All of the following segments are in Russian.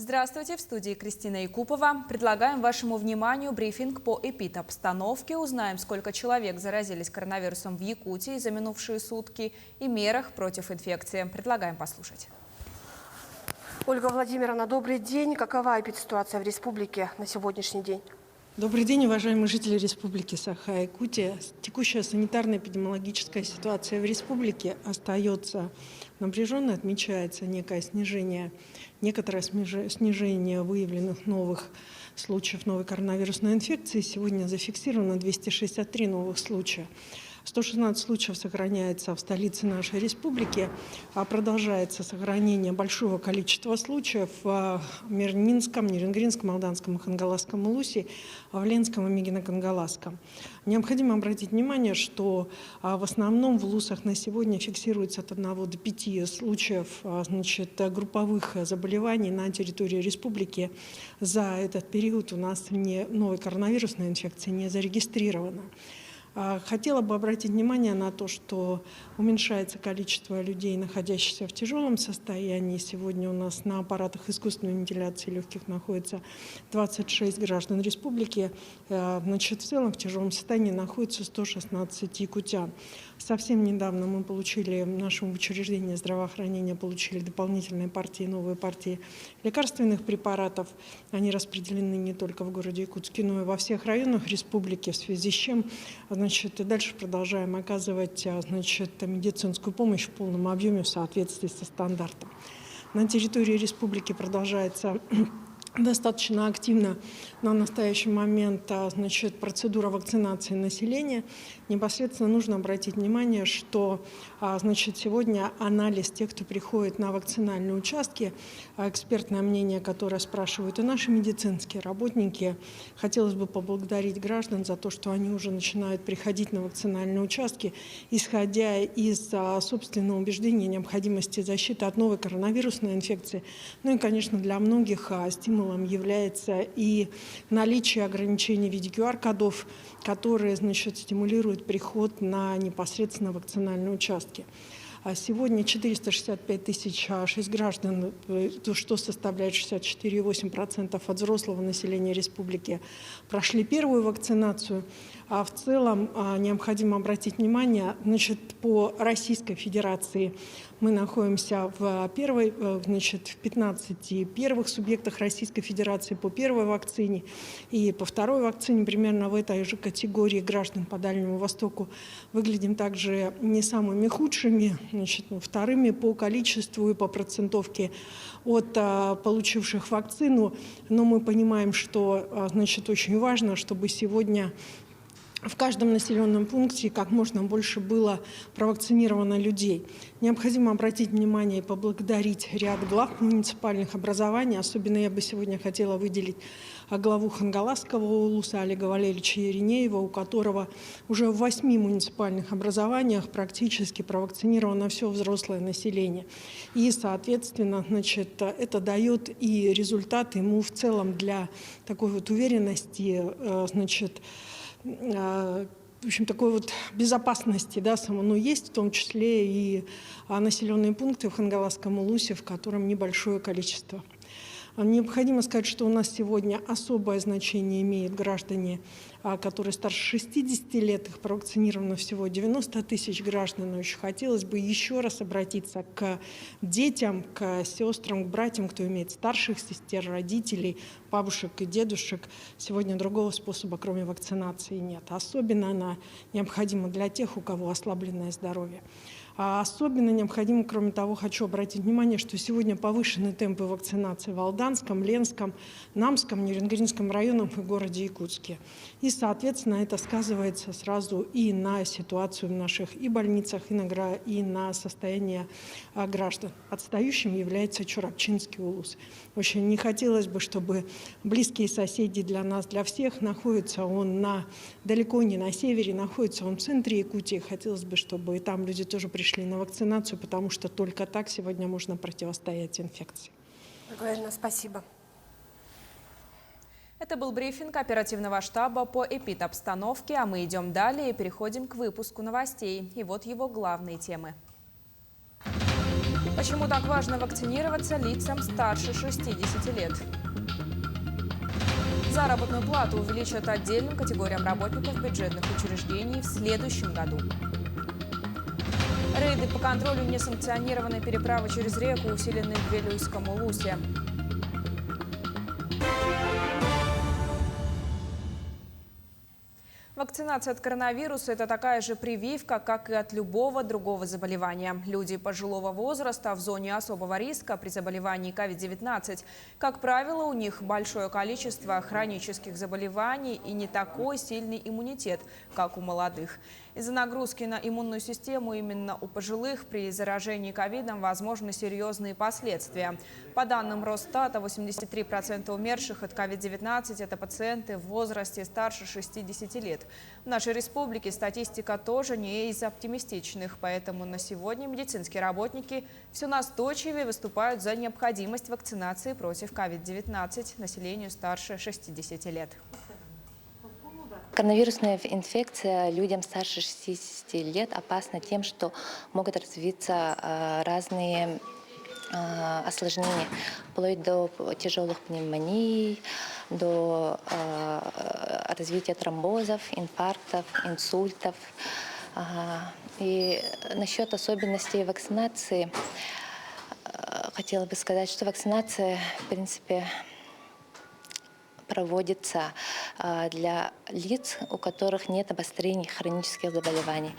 Здравствуйте, в студии Кристина Якупова. Предлагаем вашему вниманию брифинг по эпидобстановке. Узнаем, сколько человек заразились коронавирусом в Якутии за минувшие сутки и мерах против инфекции. Предлагаем послушать. Ольга Владимировна, добрый день. Какова эпидситуация в республике на сегодняшний день? Добрый день, уважаемые жители Республики Саха-Якутия. Текущая санитарно-эпидемиологическая ситуация в республике остается напряженной, отмечается некое снижение, некоторое снижение выявленных новых случаев новой коронавирусной инфекции. Сегодня зафиксировано 263 новых случая. 116 случаев сохраняется в столице нашей республики, а продолжается сохранение большого количества случаев в Минском, Нерюнгринском, Алданском и Хангаласском Улусе, в Ленском и Мегино-Кангаласском. Необходимо обратить внимание, что в основном в Улусах на сегодня фиксируется от 1 до 5 случаев групповых заболеваний на территории республики. За этот период у нас новой коронавирусной инфекции не зарегистрировано. Хотела бы обратить внимание на то, что уменьшается количество людей, находящихся в тяжелом состоянии. Сегодня у нас на аппаратах искусственной вентиляции легких находится 26 граждан республики. В целом в тяжелом состоянии находится 116 якутян. Совсем недавно мы получили, в нашем учреждении здравоохранения получили дополнительные партии, новые партии лекарственных препаратов. Они распределены не только в городе Якутске, но и во всех районах республики, в связи с чем и дальше продолжаем оказывать медицинскую помощь в полном объеме в соответствии со стандартом. На территории республики продолжается достаточно активно на настоящий момент процедура вакцинации населения. Непосредственно нужно обратить внимание, что сегодня анализ тех, кто приходит на вакцинальные участки, экспертное мнение, которое спрашивают и наши медицинские работники. Хотелось бы поблагодарить граждан за то, что они уже начинают приходить на вакцинальные участки, исходя из собственного убеждения необходимости защиты от новой коронавирусной инфекции. Ну и, конечно, для многих стимулом является и наличие ограничений в виде QR-кодов, которые стимулируют приход на непосредственно вакцинальные участки. Сегодня 465 006 граждан, что составляет 64,8% от взрослого населения республики, прошли первую вакцинацию. А в целом необходимо обратить внимание, по Российской Федерации мы находимся в 15 первых субъектах Российской Федерации по первой вакцине и по второй вакцине, примерно в этой же категории граждан по Дальнему Востоку. Выглядим также не самыми худшими, вторыми по количеству и по процентовке от получивших вакцину. Но мы понимаем, что очень важно, чтобы сегодня в каждом населенном пункте как можно больше было провакцинировано людей. Необходимо обратить внимание и поблагодарить ряд глав муниципальных образований. Особенно я бы сегодня хотела выделить главу Хангаласского улуса Олега Валерьевича Еринеева, у которого уже в 8 муниципальных образованиях практически провакцинировано все взрослое население. И, соответственно, это дает и результат ему в целом для такой уверенности, такой безопасности, есть, в том числе и населенные пункты в Хангаласском улусе, в котором небольшое количество. Необходимо сказать, что у нас сегодня особое значение имеют граждане, которые старше 60 лет, их провакцинировано всего 90 000 граждан. Но еще хотелось бы еще раз обратиться к детям, к сестрам, к братьям, кто имеет старших сестер, родителей, бабушек и дедушек. Сегодня другого способа, кроме вакцинации, нет. Особенно она необходима для тех, у кого ослабленное здоровье. А особенно необходимо, кроме того, хочу обратить внимание, что сегодня повышены темпы вакцинации в Алданском, Ленском, Намском, Нерюнгринском районах и городе Якутске. И, соответственно, это сказывается сразу и на ситуацию в наших и больницах, и на состояние граждан. Отстающим является Чурапчинский улус. Очень не хотелось бы, чтобы близкие соседи для нас, для всех, находится он далеко не на севере, находится он в центре Якутии. Хотелось бы, чтобы и там люди тоже пришли на вакцинацию, потому что только так сегодня можно противостоять инфекции. Спасибо. Это был брифинг оперативного штаба по эпидобстановке, а мы идем далее и переходим к выпуску новостей. И вот его главные темы. Почему так важно вакцинироваться лицам старше 60 лет? Заработную плату увеличат отдельным категориям работников бюджетных учреждений в следующем году. Рейды по контролю несанкционированной переправы через реку усилены в Вилюйском Улусе. Вакцинация от коронавируса – это такая же прививка, как и от любого другого заболевания. Люди пожилого возраста в зоне особого риска при заболевании COVID-19. Как правило, у них большое количество хронических заболеваний и не такой сильный иммунитет, как у молодых. Из-за нагрузки на иммунную систему именно у пожилых при заражении ковидом возможны серьезные последствия. По данным Росстата, 83% умерших от COVID-19 – это пациенты в возрасте старше 60 лет. В нашей республике статистика тоже не из оптимистичных, поэтому на сегодня медицинские работники все настойчивее выступают за необходимость вакцинации против COVID-19 населению старше 60 лет. Коронавирусная инфекция людям старше 60 лет опасна тем, что могут развиться разные осложнения, вплоть до тяжелых пневмоний, до развития тромбозов, инфарктов, инсультов. И насчет особенностей вакцинации хотела бы сказать, что вакцинация, в принципе, проводится для лиц, у которых нет обострений хронических заболеваний.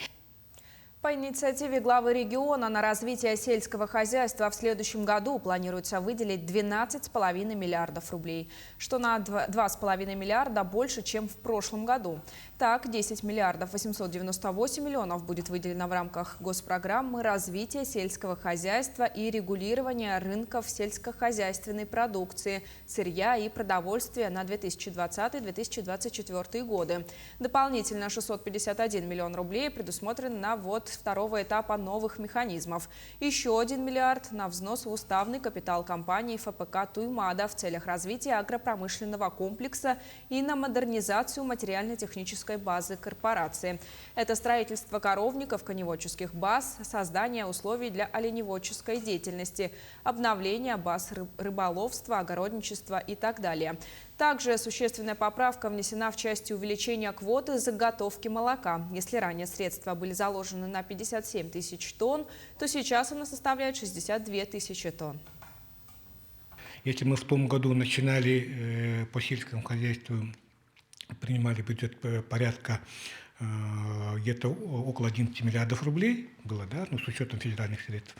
По инициативе главы региона на развитие сельского хозяйства в следующем году планируется выделить 12,5 миллиардов рублей, что на 2,5 миллиарда больше, чем в прошлом году. Так, 10 миллиардов 898 миллионов будет выделено в рамках госпрограммы развития сельского хозяйства и регулирования рынков сельскохозяйственной продукции, сырья и продовольствия на 2020-2024 годы. Дополнительно 651 миллион рублей предусмотрен на ввод второго этапа новых механизмов. Еще 1 миллиард на взнос в уставный капитал компании ФПК «Туймада» в целях развития агропромышленного комплекса и на модернизацию материально-технической базы корпорации. Это строительство коровников, коневодческих баз, создание условий для оленеводческой деятельности, обновление баз рыболовства, огородничества и так далее. Также существенная поправка внесена в части увеличения квоты заготовки молока. Если ранее средства были заложены на 57 тысяч тонн, то сейчас она составляет 62 тысячи тонн. Если мы в том году начинали по сельскому хозяйству, принимали бюджет порядка где-то около 11 миллиардов рублей было, да, ну, с учетом федеральных средств.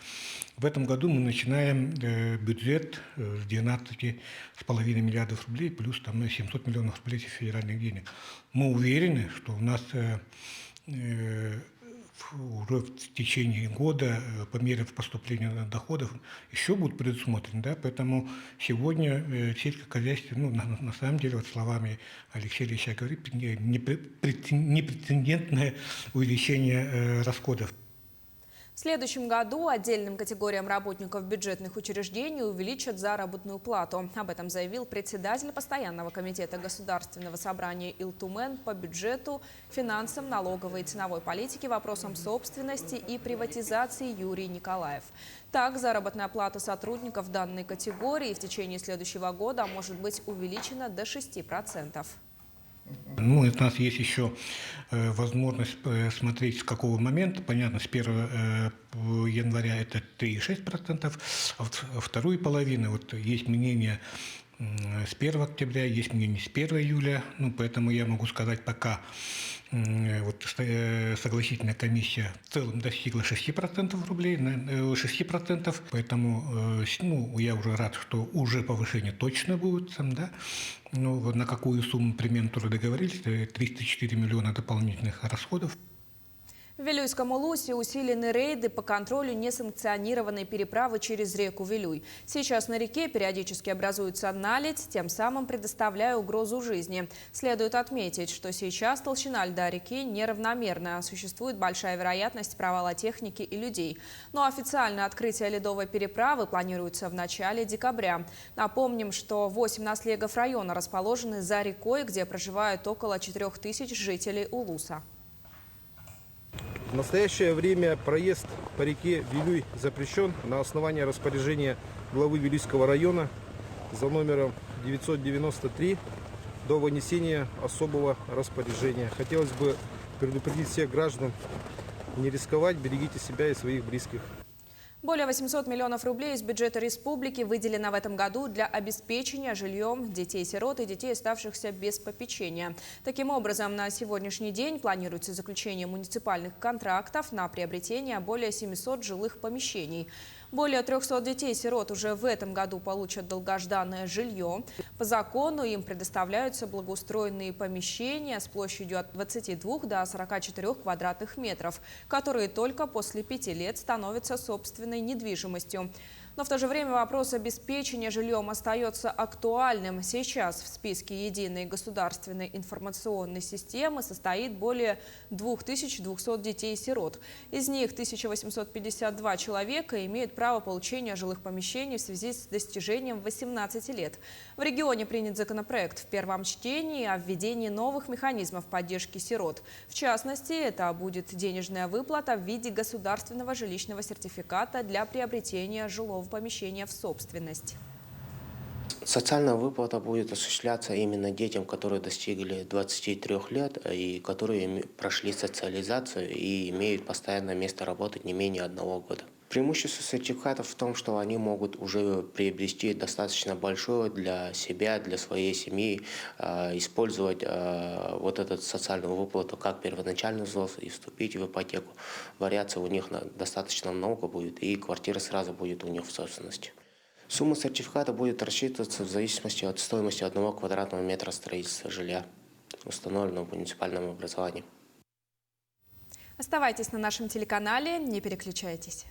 В этом году мы начинаем бюджет с 12,5 миллиардов рублей, плюс там 700 миллионов рублей федеральных денег. Мы уверены, что у нас уже в течение года по мере поступления доходов еще будут предусмотрены, да, поэтому сегодня сельское хозяйство, ну, на самом деле, вот словами Алексея Ильича говорит, непрецедентное увеличение расходов. В следующем году отдельным категориям работников бюджетных учреждений увеличат заработную плату. Об этом заявил председатель Постоянного комитета Государственного собрания Илтумен по бюджету, финансам, налоговой и ценовой политике, вопросам собственности и приватизации Юрий Николаев. Так, заработная плата сотрудников данной категории в течение следующего года может быть увеличена до 6%. Ну, у нас есть еще возможность смотреть с какого момента. Понятно, с 1 января это 3,6%, а вторую половину вот есть мнение с 1 октября, есть мнение с 1 июля. Ну, поэтому я могу сказать, пока вот согласительная комиссия в целом достигла 6% рублей, 6%. Поэтому ну, я уже рад, что уже повышение точно будет. Да? Ну, вот на какую сумму примерно тоже договорились, 304 миллиона дополнительных расходов. В Вилюйском Улусе усилены рейды по контролю несанкционированной переправы через реку Вилюй. Сейчас на реке периодически образуется наледь, тем самым предоставляя угрозу жизни. Следует отметить, что сейчас толщина льда реки неравномерная, существует большая вероятность провала техники и людей. Но официальное открытие ледовой переправы планируется в начале декабря. Напомним, что 8 наслегов района расположены за рекой, где проживают около 4000 жителей Улуса. В настоящее время проезд по реке Вилюй запрещен на основании распоряжения главы Вилюйского района за номером 993 до вынесения особого распоряжения. Хотелось бы предупредить всех граждан не рисковать, берегите себя и своих близких. Более 800 миллионов рублей из бюджета республики выделено в этом году для обеспечения жильем детей-сирот и детей, оставшихся без попечения. Таким образом, на сегодняшний день планируется заключение муниципальных контрактов на приобретение более 700 жилых помещений. Более 300 детей-сирот уже в этом году получат долгожданное жилье. По закону им предоставляются благоустроенные помещения с площадью от 22 до 44 квадратных метров, которые только после 5 лет становятся собственной недвижимостью. Но в то же время вопрос обеспечения жильем остается актуальным. Сейчас в списке единой государственной информационной системы состоит более 2200 детей-сирот. Из них 1852 человека имеют право получения жилых помещений в связи с достижением 18 лет. В регионе принят законопроект в первом чтении о введении новых механизмов поддержки сирот. В частности, это будет денежная выплата в виде государственного жилищного сертификата для приобретения жилого помещения в собственность. Социальная выплата будет осуществляться именно детям, которые достигли 23 лет и которые прошли социализацию и имеют постоянное место работы не менее 1 года. Преимущество сертификатов в том, что они могут уже приобрести достаточно большое для себя, для своей семьи, использовать вот эту социальную выплату как первоначальный взнос и вступить в ипотеку. Вариаций у них достаточно много будет, и квартира сразу будет у них в собственности. Сумма сертификата будет рассчитываться в зависимости от стоимости 1 квадратного метра строительства жилья, установленного в муниципальном образовании. Оставайтесь на нашем телеканале, не переключайтесь.